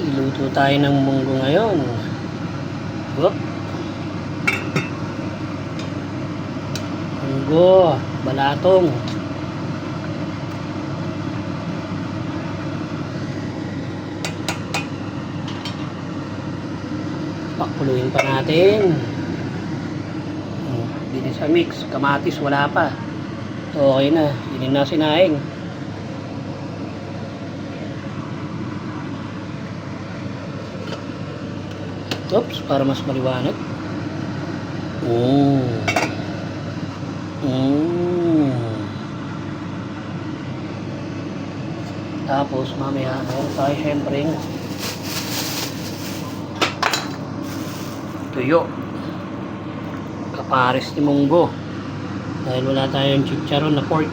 Luto tayo ng munggo ngayon. Whoop. Munggo, balatong. Pakuluin pa natin. Hindi sa mix. Kamatis wala pa. Okay na. Hindi na sinaing. Oops, para mas maliwanag. Tapos mamaya meron tayo syempre tuyo, kapares ni munggo dahil wala tayong chicharon na pork.